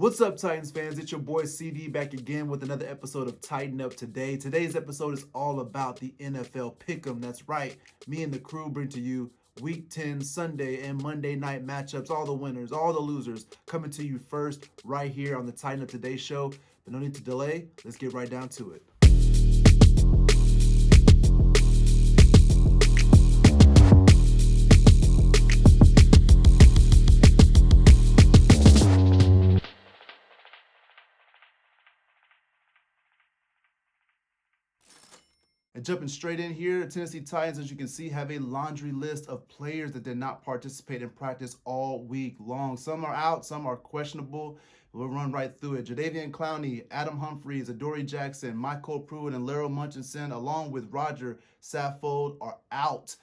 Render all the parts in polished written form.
What's up, Titans fans? It's your boy CD back again with another episode of Titan Up Today. Today's episode is all about the NFL Pick'em. That's right. Me and the crew bring to you Week 10 Sunday and Monday night matchups, all the winners, all the losers, coming to you first right here on the Titan Up Today show. But no need to delay. Let's get right down to it. And jumping straight in here, the Tennessee Titans, as you can see, have a laundry list of players that did not participate in practice all week long. Some are out, some are questionable. We'll run right through it. Jadeveon Clowney, Adam Humphries, Adoree Jackson, Michael Pruitt, and Larry Munchausen, along with Roger Saffold, are out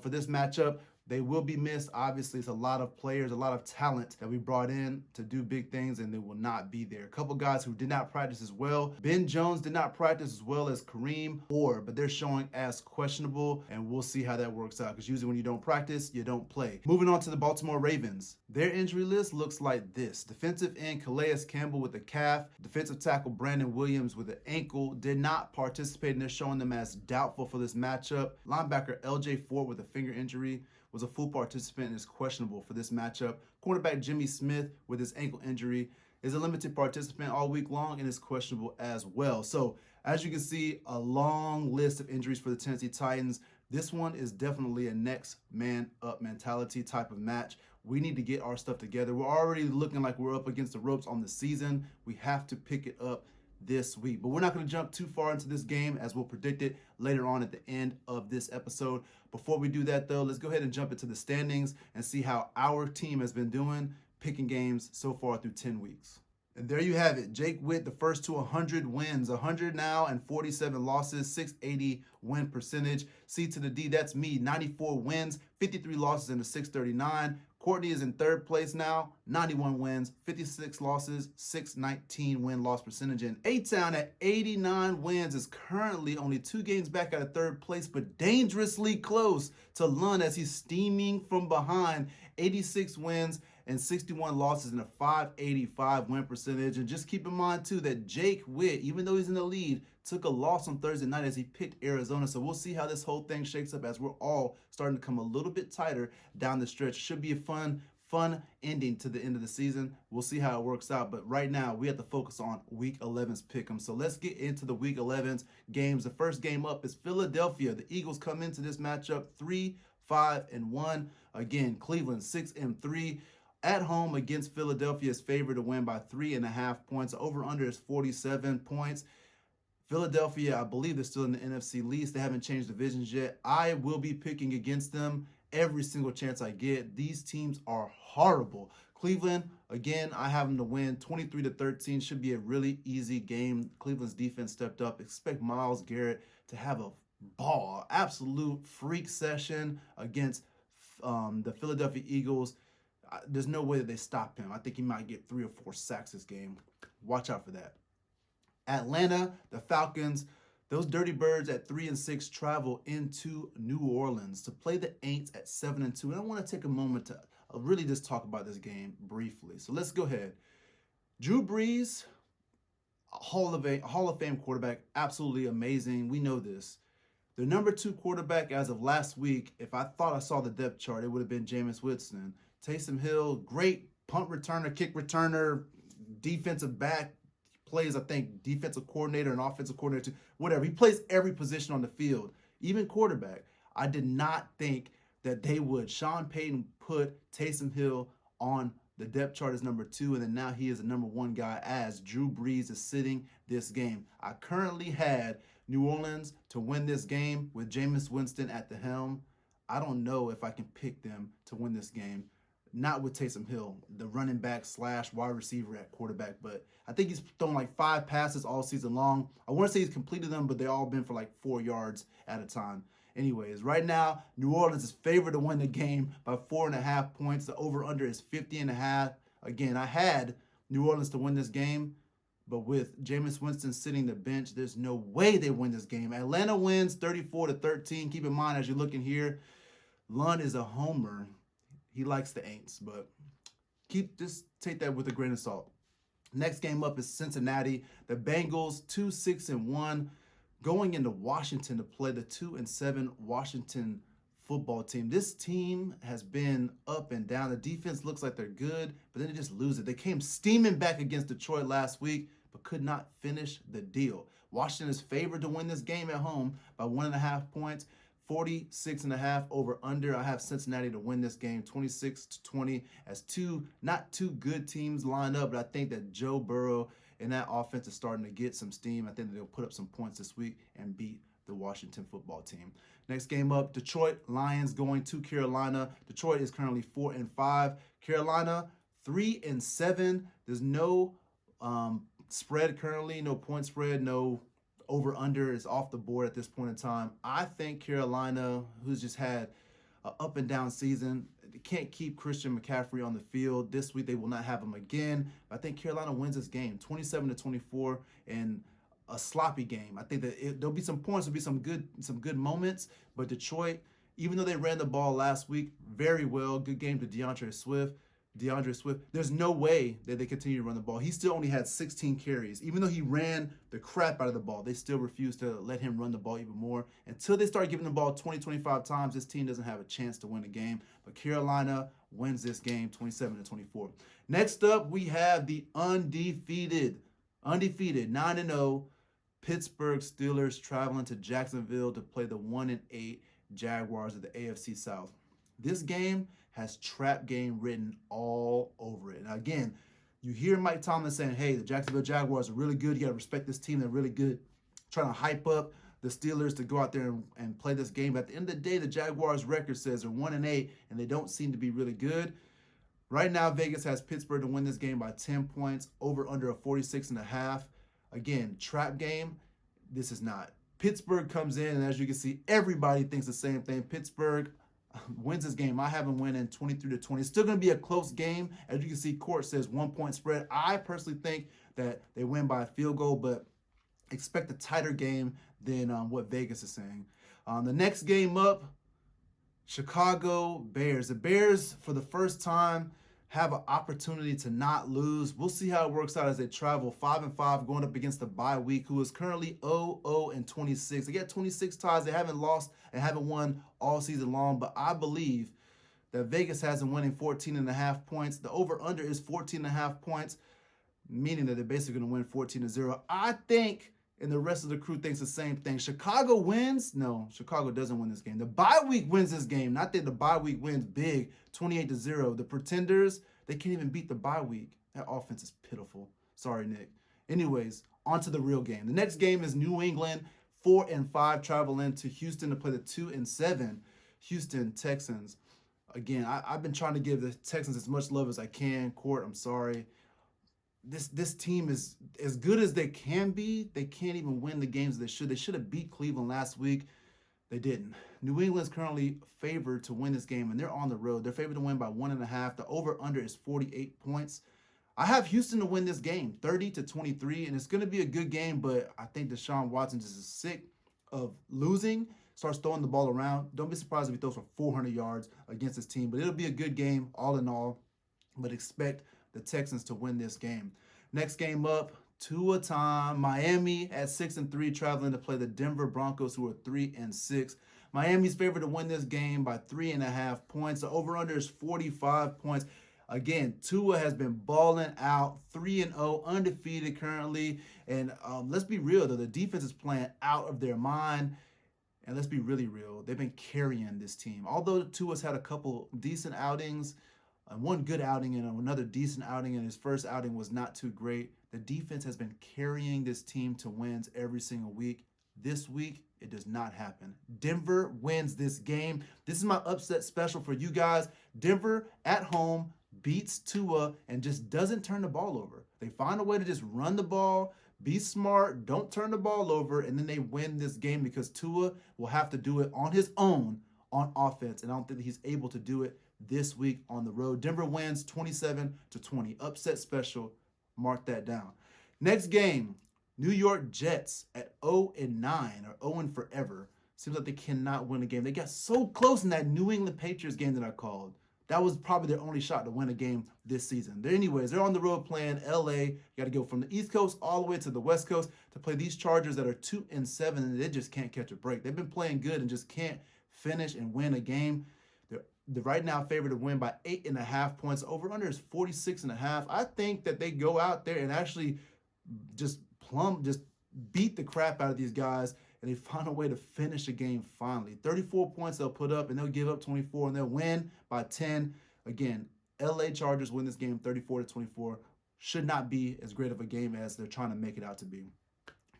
for this matchup. They will be missed. Obviously, it's a lot of players, a lot of talent that we brought in to do big things, and they will not be there. A couple guys who did not practice as well. Ben Jones did not practice as well as Kareem Orr, but they're showing as questionable, and we'll see how that works out, because usually when you don't practice, you don't play. Moving on to the Baltimore Ravens. Their injury list looks like this. Defensive end Calais Campbell with a calf. Defensive tackle Brandon Williams with an ankle did not participate, and they're showing them as doubtful for this matchup. Linebacker LJ Ford with a finger injury was a full participant and is questionable for this matchup. Cornerback Jimmy Smith with his ankle injury is a limited participant all week long and is questionable as well. So as you can see, a long list of injuries for the Tennessee Titans. This one is definitely a next man up mentality type of match. We need to get our stuff together. We're already looking like we're up against the ropes on the season. We have to pick it up this week. But we're not going to jump too far into this game, as we'll predict it later on at the end of this episode. Before we do that, though, let's go ahead and jump into the standings and see how our team has been doing picking games so far through 10 weeks. And there you have it. Jake Witt, the first to 100 wins, 100 now and 47 losses, 680 win percentage. C to the D, that's me, 94 wins, 53 losses, and a 639. Courtney is in third place now, 91 wins, 56 losses, 619 win-loss percentage. And A-Town at 89 wins is currently only 2 games back out of third place, but dangerously close to Lund as he's steaming from behind. 86 wins and 61 losses and a 585 win percentage. And just keep in mind, too, that Jake Witt, even though he's in the lead, took a loss on Thursday night as he picked Arizona. So we'll see how this whole thing shakes up as we're all starting to come a little bit tighter down the stretch. Should be a fun ending to the end of the season. We'll see how it works out. But right now, we have to focus on Week 11's pick'em. So let's get into the Week 11's games. The first game up is Philadelphia. The Eagles come into this matchup 3-5-1. Again, Cleveland 6-3. At home against Philadelphia is favored to win by 3.5 points. Over-under is 47 points. Philadelphia, I believe they're still in the NFC least. They haven't changed divisions yet. I will be picking against them every single chance I get. These teams are horrible. Cleveland, again, I have them to win 23-13. Should be a really easy game. Cleveland's defense stepped up. Expect Myles Garrett to have a ball, absolute freak session against the Philadelphia Eagles. There's no way that they stop him. I think he might get 3 or 4 sacks this game. Watch out for that. Atlanta, the Falcons, those Dirty Birds at 3-6 travel into New Orleans to play the Aints at 7-2. And I want to take a moment to really just talk about this game briefly. So let's go ahead. Drew Brees, Hall of Fame quarterback, absolutely amazing. We know this. The number 2 quarterback as of last week, if I thought I saw the depth chart, it would have been Jameis Winston. Taysom Hill, great punt returner, kick returner, defensive back, plays, I think, defensive coordinator and offensive coordinator, whatever. He plays every position on the field, even quarterback. I did not think that they would. Sean Payton put Taysom Hill on the depth chart as number 2, and then now he is the number 1 guy as Drew Brees is sitting this game. I currently had New Orleans to win this game with Jameis Winston at the helm. I don't know if I can pick them to win this game. Not with Taysom Hill, the running back / wide receiver at quarterback, but I think he's thrown like 5 passes all season long. I want to say he's completed them, but they all been for like 4 yards at a time. Anyways, right now, New Orleans is favored to win the game by 4.5 points. The over-under is 50.5. Again, I had New Orleans to win this game, but with Jameis Winston sitting the bench, there's no way they win this game. Atlanta wins 34-13. Keep in mind, as you're looking here, Lund is a homer. He likes the Aints, but just take that with a grain of salt. Next game up is Cincinnati. The Bengals 2-6-1 going into Washington to play the 2-7 Washington football team. This team has been up and down. The defense looks like they're good, but then they just lose it. They came steaming back against Detroit last week, but could not finish the deal. Washington is favored to win this game at home by 1.5 points. 46.5 over under. I have Cincinnati to win this game 26-20 as not two good teams line up, but I think that Joe Burrow and that offense is starting to get some steam. I think that they'll put up some points this week and beat the Washington football team. Next game up, Detroit Lions going to Carolina. Detroit is currently 4-5. Carolina 3-7. There's no spread currently, no point spread, no over-under is off the board at this point in time. I think Carolina, who's just had an up-and-down season, they can't keep Christian McCaffrey on the field. This week they will not have him again. I think Carolina wins this game, 27-24, in a sloppy game. I think that there'll be some points, there'll be some good moments, but Detroit, even though they ran the ball last week very well, good game to DeAndre Swift, there's no way that they continue to run the ball. He still only had 16 carries. Even though he ran the crap out of the ball, they still refused to let him run the ball even more. Until they start giving the ball 20, 25 times, this team doesn't have a chance to win a game. But Carolina wins this game 27-24. Next up, we have the undefeated 9-0 Pittsburgh Steelers traveling to Jacksonville to play the 1-8 Jaguars of the AFC South. This game has trap game written all over it. Now, again, you hear Mike Tomlin saying, hey, the Jacksonville Jaguars are really good. You got to respect this team. They're really good. Trying to hype up the Steelers to go out there and play this game. But at the end of the day, the Jaguars' record says they're 1-8, and they don't seem to be really good. Right now, Vegas has Pittsburgh to win this game by 10 points, over under a 46.5. Again, trap game, this is not. Pittsburgh comes in, and as you can see, everybody thinks the same thing. Pittsburgh wins this game. I have them winning 23-20. It's still going to be a close game. As you can see, Court says 1 point spread. I personally think that they win by a field goal, but expect a tighter game than what Vegas is saying. The next game up, Chicago Bears. The Bears, for the first time, have an opportunity to not lose. We'll see how it works out as they travel 5-5 going up against the bye week, who is currently 0-26. They got 26 ties. They haven't lost and haven't won all season long, but I believe that Vegas has them winning 14.5 points. The over-under is 14.5 points, meaning that they're basically going to win 14-0. I think, and the rest of the crew thinks the same thing. Chicago wins? No, Chicago doesn't win this game. The bye week wins this game. Not that the bye week wins big, 28-0. The Pretenders, they can't even beat the bye week. That offense is pitiful. Sorry, Nick. Anyways, on to the real game. The next game is New England, 4-5, travel into Houston to play the 2-7 Houston Texans. Again, I've been trying to give the Texans as much love as I can. Court, I'm sorry. This team is as good as they can be. They can't even win the games they should. They should have beat Cleveland last week. They didn't. New England's currently favored to win this game, and they're on the road. They're favored to win by 1.5. The over-under is 48 points. I have Houston to win this game, 30-23, and it's going to be a good game, but I think Deshaun Watson just is sick of losing, starts throwing the ball around. Don't be surprised if he throws for 400 yards against his team, but it'll be a good game all in all, but expect the Texans to win this game. Next game up, Tua time. Miami at 6-3, traveling to play the Denver Broncos, who are 3-6. Miami's favored to win this game by 3.5 points. The over-under is 45 points. Again, Tua has been balling out, 3-0, undefeated currently. And let's be real, though. The defense is playing out of their mind. And let's be really real. They've been carrying this team. Although Tua's had a couple decent outings, one good outing and another decent outing, and his first outing was not too great. The defense has been carrying this team to wins every single week. This week, it does not happen. Denver wins this game. This is my upset special for you guys. Denver at home beats Tua and just doesn't turn the ball over. They find a way to just run the ball, be smart, don't turn the ball over, and then they win this game because Tua will have to do it on his own on offense, and I don't think that he's able to do it this week on the road. Denver wins 27-20. Upset special. Mark that down. Next game, New York Jets at 0-9 or 0 forever. Seems like they cannot win a game. They got so close in that New England Patriots game that I called. That was probably their only shot to win a game this season. They're on the road playing LA. You got to go from the East Coast all the way to the West Coast to play these Chargers that are 2-7, and they just can't catch a break. They've been playing good and just can't finish and win a game. They're right now favored to win by 8.5 points. Over under is 46.5. I think that they go out there and actually just beat the crap out of these guys, and they find a way to finish a game finally. 34 points they'll put up, and they'll give up 24, and they'll win by 10. Again, LA Chargers win this game 34-24. Should not be as great of a game as they're trying to make it out to be.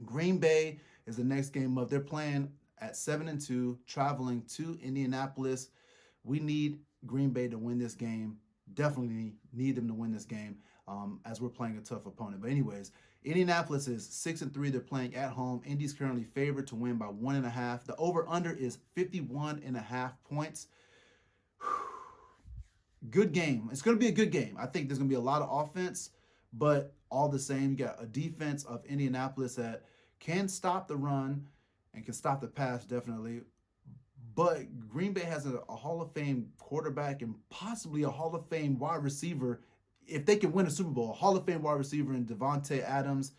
Green Bay is the next game up. They're playing at 7-2, traveling to Indianapolis. We need Green Bay to win this game. Definitely need them to win this game as we're playing a tough opponent. But anyways, Indianapolis is 6-3. They're playing at home. Indy's currently favored to win by 1.5. The over-under is 51.5 points. Good game. It's going to be a good game. I think there's going to be a lot of offense, but all the same, you got a defense of Indianapolis that can stop the run and can stop the pass, definitely. But Green Bay has a Hall of Fame quarterback and possibly a Hall of Fame wide receiver. If they can win a Super Bowl, a Hall of Fame wide receiver in Devontae Adams,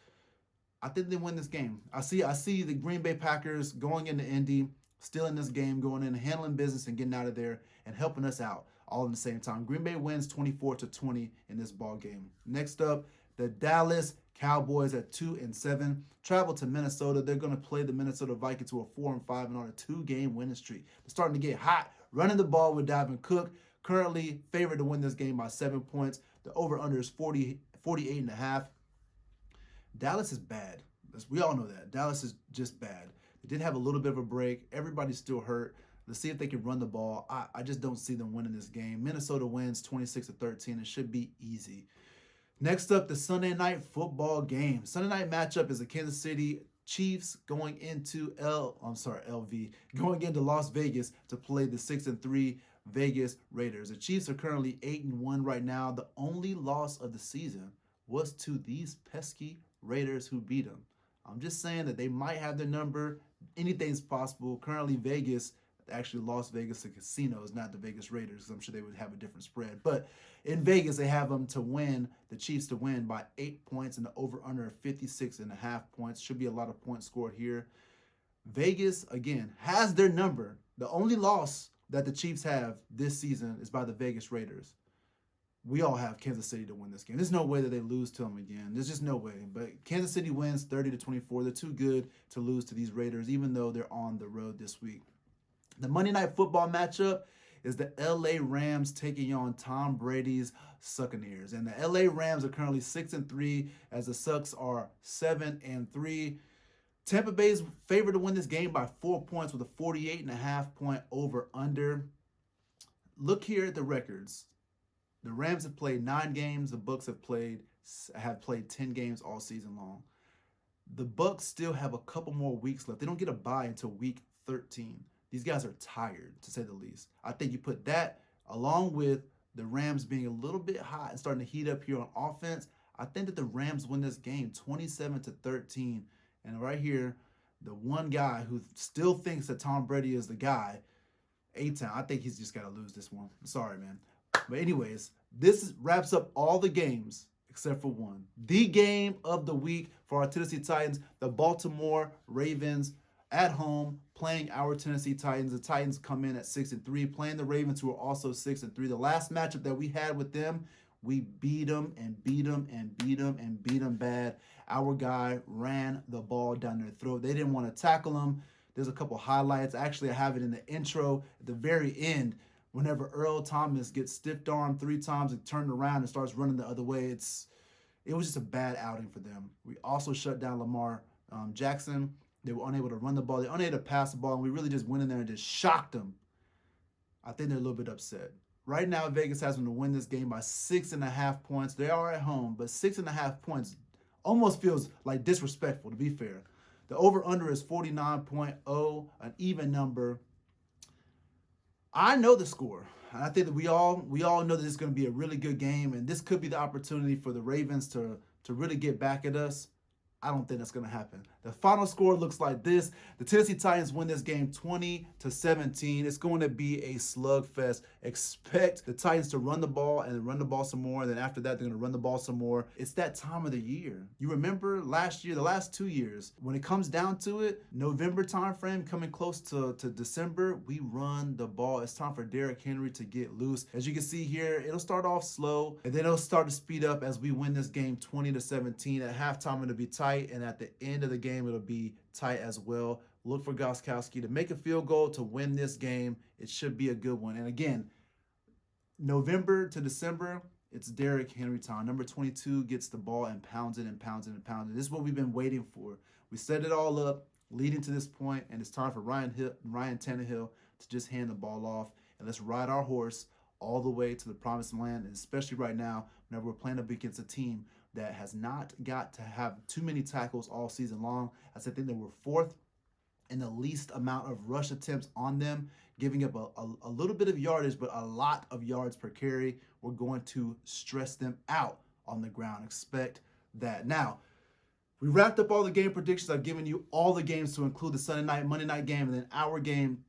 I think they win this game. I see the Green Bay Packers going into Indy, still in this game, going in, handling business and getting out of there and helping us out all in the same time. Green Bay wins 24-20 in this ball game. Next up, the Dallas Cowboys at 2-7 travel to Minnesota. They're going to play the Minnesota Vikings to a 4-5 and on a 2-game winning streak. They're starting to get hot, running the ball with Dalvin Cook. Currently favored to win this game by 7 points. The over-under is 48.5. Dallas is bad. We all know that. Dallas is just bad. They did have a little bit of a break. Everybody's still hurt. Let's see if they can run the ball. I just don't see them winning this game. Minnesota wins 26-13. It should be easy. Next up, the Sunday night football game. Sunday night matchup is the Kansas City Chiefs going into going into Las Vegas to play the 6-3 Vegas Raiders. The Chiefs are currently 8-1 right now. The only loss of the season was to these pesky Raiders who beat them. I'm just saying that they might have their number. Anything's possible. Currently, Vegas, actually Las Vegas, the casino, is not the Vegas Raiders, because I'm sure they would have a different spread. But in Vegas, they have them to win, the Chiefs to win by 8 points, and the over-under of 56.5 points. Should be a lot of points scored here. Vegas, again, has their number. The only loss that the Chiefs have this season is by the Vegas Raiders. We all have Kansas City to win this game. There's no way that they lose to them again. There's just no way. But Kansas City wins 30-24. They're too good to lose to these Raiders, even though they're on the road this week. The Monday Night Football matchup is the LA Rams taking on Tom Brady's Buccaneers. And the LA Rams are currently 6-3 as the Sucks are 7-3. Tampa Bay is favored to win this game by 4 points with a 48.5 point over-under. Look here at the records. The Rams have played 9 games. The Bucs have played 10 games all season long. The Bucs still have a couple more weeks left. They don't get a bye until week 13. These guys are tired, to say the least. I think you put that along with the Rams being a little bit hot and starting to heat up here on offense. I think that the Rams win this game 27-13. And right here, the one guy who still thinks that Tom Brady is the guy, A-Town, I think he's just got to lose this one. Sorry, man. But anyways, this wraps up all the games except for one. The game of the week for our Tennessee Titans, the Baltimore Ravens at home playing our Tennessee Titans. The Titans come in at 6-3, playing the Ravens, who are also 6-3. The last matchup that we had with them, we beat them and beat them and beat them and beat them bad. Our guy ran the ball down their throat. They didn't want to tackle him. There's a couple highlights. Actually, I have it in the intro at the very end. Whenever Earl Thomas gets stiff-armed 3 times and turned around and starts running the other way, it was just a bad outing for them. We also shut down Lamar Jackson. They were unable to run the ball. They were unable to pass the ball, and we really just went in there and just shocked them. I think they're a little bit upset. Right now, Vegas has them to win this game by 6.5 points. They are at home, but 6.5 points almost feels like disrespectful, to be fair. The over-under is 49.0, an even number. I know the score, and I think that we all know that this is going to be a really good game, and this could be the opportunity for the Ravens to really get back at us. I don't think that's going to happen. The final score looks like this. The Tennessee Titans win this game 20-17. It's going to be a slugfest. Expect the Titans to run the ball and run the ball some more. And then after that, they're going to run the ball some more. It's that time of the year. You remember last year, the last 2 years, when it comes down to it, November time frame coming close to December, we run the ball. It's time for Derrick Henry to get loose. As you can see here, it'll start off slow, and then it'll start to speed up as we win this game 20-17. At halftime, it'll be tight, and at the end of the game, it'll be tight as well. Look for Gostkowski to make a field goal to win this game. It should be a good one. And again, November to December, it's Derrick Henry time. Number 22 gets the ball and pounds it and pounds it and pounds it. This is what we've been waiting for. We set it all up leading to this point, and it's time for Ryan Tannehill to just hand the ball off, and let's ride our horse all the way to the promised land, and especially right now whenever we're playing up against a team that has not got to have too many tackles all season long. I think they were fourth in the least amount of rush attempts on them, giving up a little bit of yardage, but a lot of yards per carry. We're going to stress them out on the ground. Expect that. Now, we wrapped up all the game predictions. I've given you all the games to include the Sunday night, Monday night game, and then our game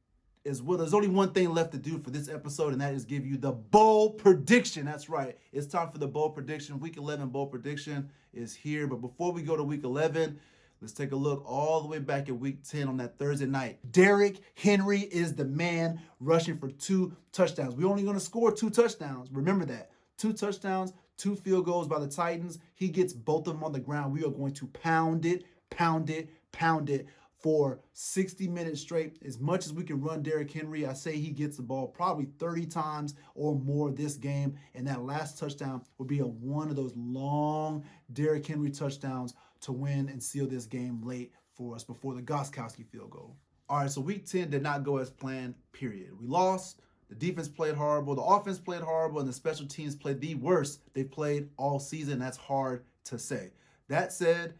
as well. There's only one thing left to do for this episode, and that is give you the bowl prediction. That's right. It's time for the bowl prediction. Week 11 bowl prediction is here. But before we go to Week 11, let's take a look all the way back at Week 10 on that Thursday night. Derrick Henry is the man rushing for 2 touchdowns. We're only going to score 2 touchdowns. Remember that. 2 touchdowns, 2 field goals by the Titans. He gets both of them on the ground. We are going to pound it, pound it, pound it for 60 minutes straight. As much as we can run Derrick Henry, I say he gets the ball probably 30 times or more this game. And that last touchdown will be one of those long Derrick Henry touchdowns to win and seal this game late for us before the Gostkowski field goal. All right, so Week 10 did not go as planned, period. We lost. The defense played horrible. The offense played horrible. And the special teams played the worst they've played all season. That's hard to say. That said,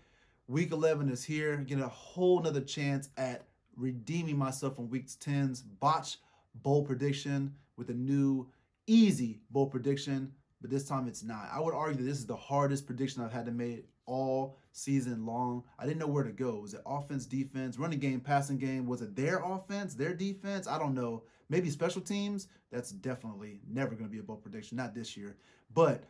Week 11 is here. Getting a whole nother chance at redeeming myself from Week 10's botch bowl prediction with a new easy bowl prediction, but this time it's not. I would argue that this is the hardest prediction I've had to make all season long. I didn't know where to go. Was it offense, defense, running game, passing game? Was it their offense, their defense? I don't know. Maybe special teams? That's definitely never going to be a bowl prediction, not this year. But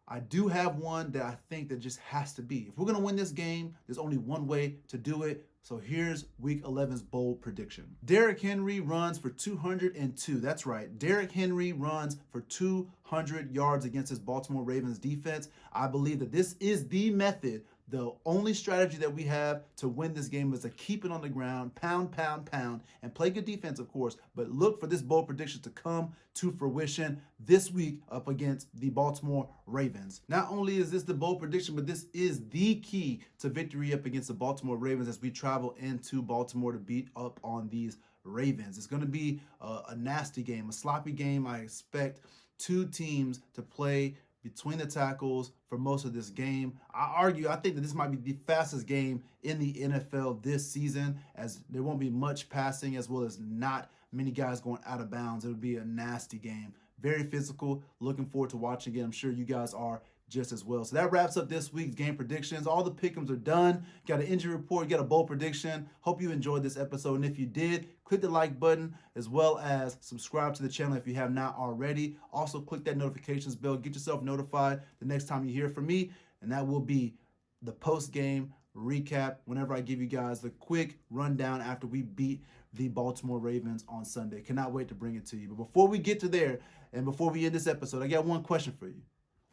I do have one that I think that just has to be. If we're going to win this game, there's only one way to do it. So here's Week 11's bold prediction. Derrick Henry runs for 202. That's right. Derrick Henry runs for 200 yards against his Baltimore Ravens defense. I believe that this is the method. The only strategy that we have to win this game is to keep it on the ground, pound, pound, pound, and play good defense, of course, but look for this bold prediction to come to fruition this week up against the Baltimore Ravens. Not only is this the bold prediction, but this is the key to victory up against the Baltimore Ravens as we travel into Baltimore to beat up on these Ravens. It's going to be a nasty game, a sloppy game. I expect 2 teams to play between the tackles for most of this game. I think that this might be the fastest game in the NFL this season, as there won't be much passing as well as not many guys going out of bounds. It'll be a nasty game. Very physical. Looking forward to watching it. I'm sure you guys are just as well. So that wraps up this week's game predictions. All the pick'ems are done. Got an injury report, got a bold prediction. Hope you enjoyed this episode. And if you did, click the like button as well as subscribe to the channel if you have not already. Also, click that notifications bell. Get yourself notified the next time you hear from me. And that will be the post-game recap whenever I give you guys the quick rundown after we beat the Baltimore Ravens on Sunday. Cannot wait to bring it to you. But before we get to there and before we end this episode, I got one question for you.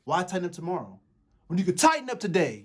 Why tighten up tomorrow when you could tighten up today?